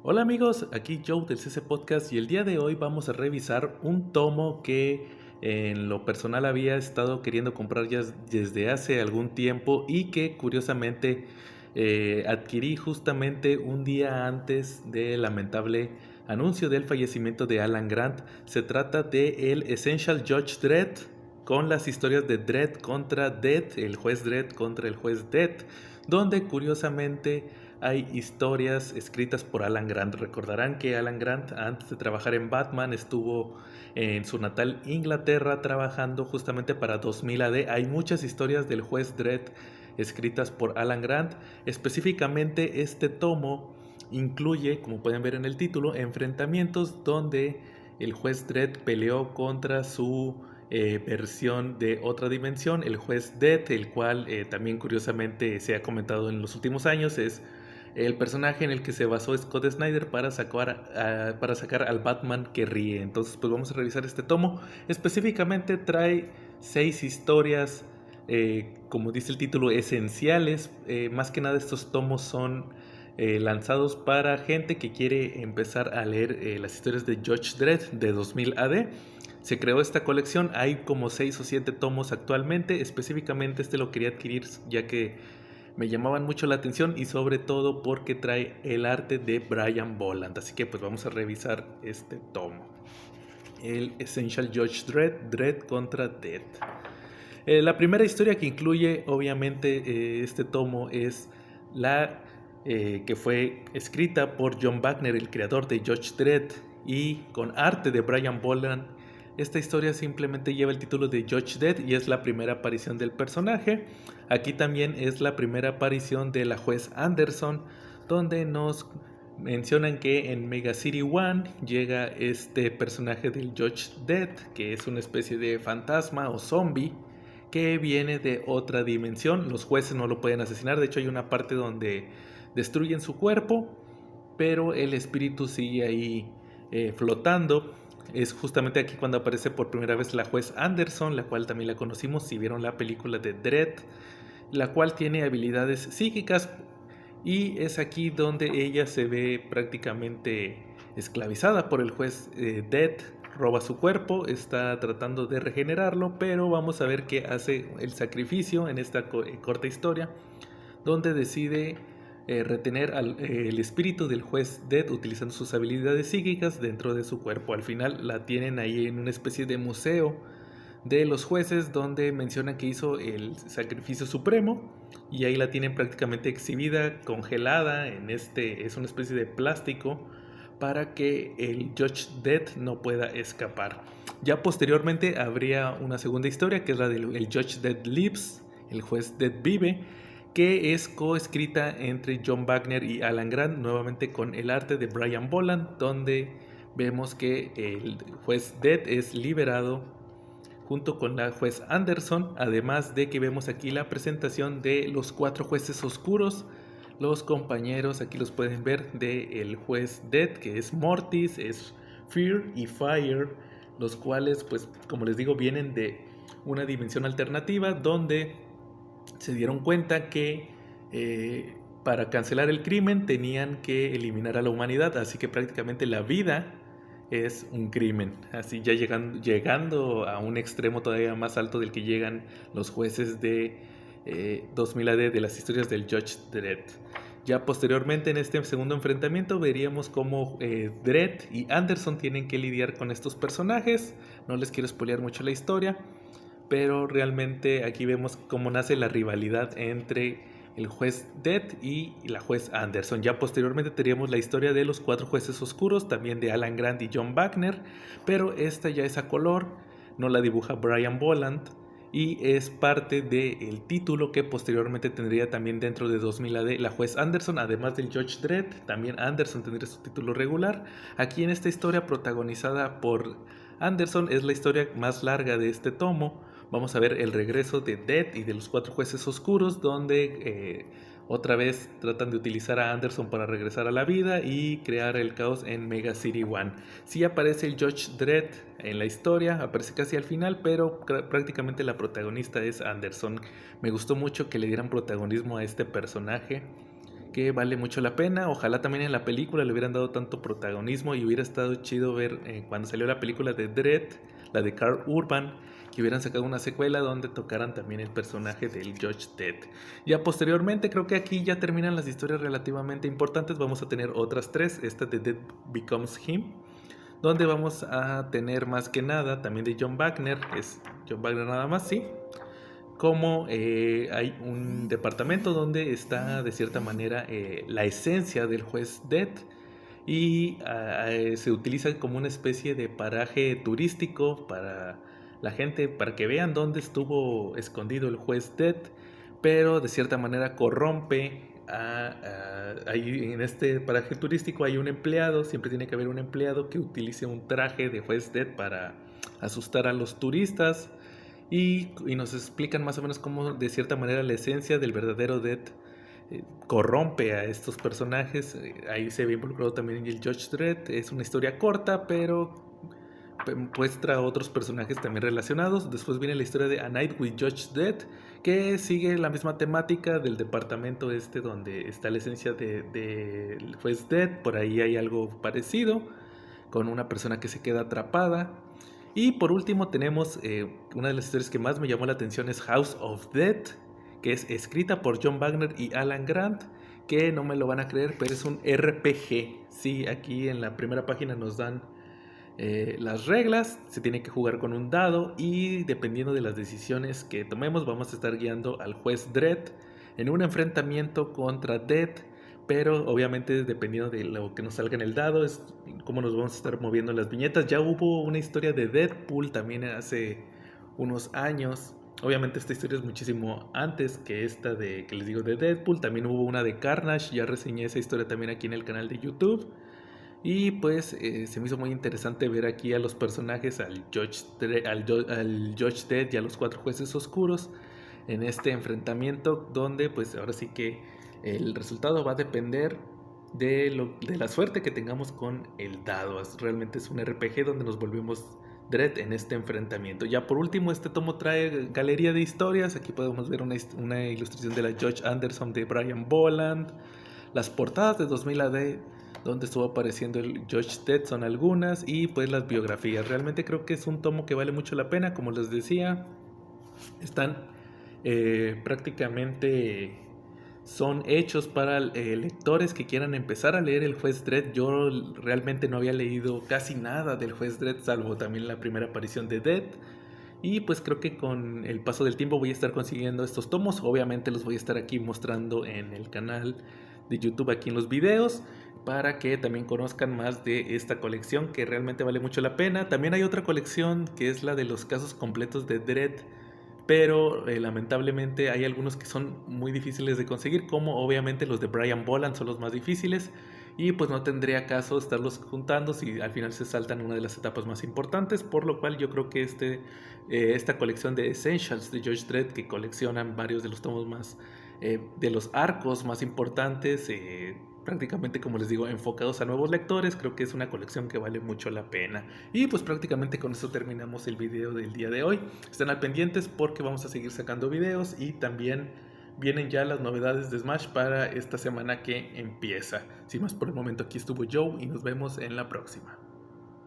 Hola amigos, aquí Joe del CC Podcast y el día de hoy vamos a revisar un tomo que en lo personal había estado queriendo comprar ya desde hace algún tiempo y que curiosamente adquirí justamente un día antes del lamentable anuncio del fallecimiento de Alan Grant. Se trata de el Essential Judge Dredd con las historias de Dredd contra Death, el juez Dredd contra el juez Death, donde curiosamente hay historias escritas por Alan Grant. Recordarán que Alan Grant, antes de trabajar en Batman, estuvo en su natal Inglaterra trabajando justamente para 2000 AD. Hay muchas historias del juez Dredd escritas por Alan Grant. Específicamente este tomo incluye, como pueden ver en el título, enfrentamientos donde el juez Dredd peleó contra su versión de otra dimensión, el juez Death, el cual también curiosamente se ha comentado en los últimos años, es el personaje en el que se basó Scott Snyder para sacar al Batman que ríe. Entonces, pues vamos a revisar este tomo. Específicamente trae 6 historias, como dice el título, esenciales. Más que nada estos tomos son lanzados para gente que quiere empezar a leer las historias de Judge Dredd de 2000 AD. Se creó esta colección, hay como 6 o 7 tomos actualmente. Específicamente este lo quería adquirir ya que me llamaban mucho la atención y sobre todo porque trae el arte de Brian Bolland. Así que pues vamos a revisar este tomo. El Essential Judge Dredd, Dredd contra Death. La primera historia que incluye obviamente este tomo es la que fue escrita por John Wagner, el creador de Judge Dredd, y con arte de Brian Bolland. Esta historia simplemente lleva el título de Judge Dredd y es la primera aparición del personaje. Aquí también es la primera aparición de la juez Anderson, donde nos mencionan que en Mega City One llega este personaje del Judge Dredd, que es una especie de fantasma o zombie que viene de otra dimensión. Los jueces no lo pueden asesinar, de hecho hay una parte donde destruyen su cuerpo, pero el espíritu sigue ahí flotando. Es justamente aquí cuando aparece por primera vez la juez Anderson, la cual también la conocimos si vieron la película de Dredd, la cual tiene habilidades psíquicas y es aquí donde ella se ve prácticamente esclavizada por el juez Death. Roba su cuerpo, está tratando de regenerarlo, pero vamos a ver que hace el sacrificio en esta corta historia, donde decide retener el espíritu del juez Death utilizando sus habilidades psíquicas dentro de su cuerpo. Al final la tienen ahí en una especie de museo de los jueces donde menciona que hizo el sacrificio supremo y ahí la tienen prácticamente exhibida, congelada en es una especie de plástico para que el Judge Death no pueda escapar. Ya posteriormente habría una segunda historia que es la del Judge Death Lives, el juez Death vive, que es coescrita entre John Wagner y Alan Grant, nuevamente con el arte de Brian Bolland, donde vemos que el juez Death es liberado junto con la juez Anderson, además de que vemos aquí la presentación de los 4 jueces oscuros, los compañeros, aquí los pueden ver, del juez Death, que es Mortis, es Fear y Fire, los cuales, pues, como les digo, vienen de una dimensión alternativa donde se dieron cuenta que para cancelar el crimen tenían que eliminar a la humanidad, así que prácticamente la vida es un crimen, así ya llegando a un extremo todavía más alto del que llegan los jueces de 2000 AD de las historias del Judge Dredd. Ya posteriormente en este segundo enfrentamiento veríamos cómo Dredd y Anderson tienen que lidiar con estos personajes. No les quiero spoilear mucho la historia, pero realmente aquí vemos cómo nace la rivalidad entre el juez Death y la juez Anderson. Ya posteriormente tendríamos la historia de los 4 jueces oscuros, también de Alan Grant y John Wagner, pero esta ya es a color, no la dibuja Brian Bolland y es parte del título que posteriormente tendría también dentro de 2000 AD la juez Anderson, además del Judge Dredd, también Anderson tendría su título regular. Aquí en esta historia protagonizada por Anderson es la historia más larga de este tomo. Vamos a ver el regreso de Death y de los 4 jueces oscuros, donde otra vez tratan de utilizar a Anderson para regresar a la vida y crear el caos en Mega City One. Sí aparece el Judge Dredd en la historia, aparece casi al final, pero prácticamente la protagonista es Anderson. Me gustó mucho que le dieran protagonismo a este personaje, que vale mucho la pena. Ojalá también en la película le hubieran dado tanto protagonismo y hubiera estado chido ver cuando salió la película de Dredd, la de Karl Urban, que hubieran sacado una secuela donde tocaran también el personaje del Judge Dredd. Ya posteriormente, creo que aquí ya terminan las historias relativamente importantes. Vamos a tener otras tres, esta de Dead Becomes Him, donde vamos a tener más que nada también de John Wagner, es John Wagner nada más, sí, como hay un departamento donde está de cierta manera la esencia del juez Dredd y se utiliza como una especie de paraje turístico para la gente, para que vean dónde estuvo escondido el juez Dredd, pero de cierta manera corrompe ahí en este paraje turístico hay un empleado, siempre tiene que haber un empleado que utilice un traje de juez Dredd para asustar a los turistas y nos explican más o menos cómo de cierta manera la esencia del verdadero Dredd corrompe a estos personajes. Ahí se ve involucrado también el Judge Dredd. Es una historia corta, pero muestra a otros personajes también relacionados. Después viene la historia de A Night with Judge Dredd, que sigue la misma temática del departamento este donde está la esencia del juez Dredd. Por ahí hay algo parecido, con una persona que se queda atrapada. Y por último tenemos una de las historias que más me llamó la atención, es House of Dead, que es escrita por John Wagner y Alan Grant, que no me lo van a creer, pero es un RPG. Sí, aquí en la primera página nos dan las reglas, se tiene que jugar con un dado y dependiendo de las decisiones que tomemos vamos a estar guiando al juez Dredd en un enfrentamiento contra Dead, pero obviamente dependiendo de lo que nos salga en el dado es cómo nos vamos a estar moviendo las viñetas. Ya hubo una historia de Deadpool también hace unos años. Obviamente esta historia es muchísimo antes que esta de que les digo de Deadpool. También hubo una de Carnage, ya reseñé esa historia también aquí en el canal de YouTube. Y pues se me hizo muy interesante ver aquí a los personajes, al Judge Dredd y a los cuatro jueces oscuros en este enfrentamiento donde pues ahora sí que el resultado va a depender de la suerte que tengamos con el dado. Realmente es un RPG donde nos volvemos Dredd en este enfrentamiento. Ya por último, este tomo trae galería de historias. Aquí podemos ver una ilustración de la George Anderson de Brian Boland. Las portadas de 2000 AD donde estuvo apareciendo el Judge Dredd son algunas, y pues las biografías. Realmente creo que es un tomo que vale mucho la pena. Como les decía, están prácticamente son hechos para lectores que quieran empezar a leer el juez Dredd. Yo realmente no había leído casi nada del juez Dredd, salvo también la primera aparición de Dredd. Y pues creo que con el paso del tiempo voy a estar consiguiendo estos tomos. Obviamente los voy a estar aquí mostrando en el canal de YouTube, aquí en los videos, para que también conozcan más de esta colección que realmente vale mucho la pena. También hay otra colección que es la de los casos completos de Dredd, pero lamentablemente hay algunos que son muy difíciles de conseguir, como obviamente los de Brian Boland son los más difíciles, y pues no tendría caso estarlos juntando si al final se saltan una de las etapas más importantes, por lo cual yo creo que esta colección de Essentials de Judge Dredd, que coleccionan varios de los tomos más, de los arcos más importantes, prácticamente, como les digo, enfocados a nuevos lectores, creo que es una colección que vale mucho la pena. Y pues prácticamente con eso terminamos el video del día de hoy. Estén al pendientes porque vamos a seguir sacando videos y también vienen ya las novedades de Smash para esta semana que empieza. Sin más por el momento, aquí estuvo Joe y nos vemos en la próxima.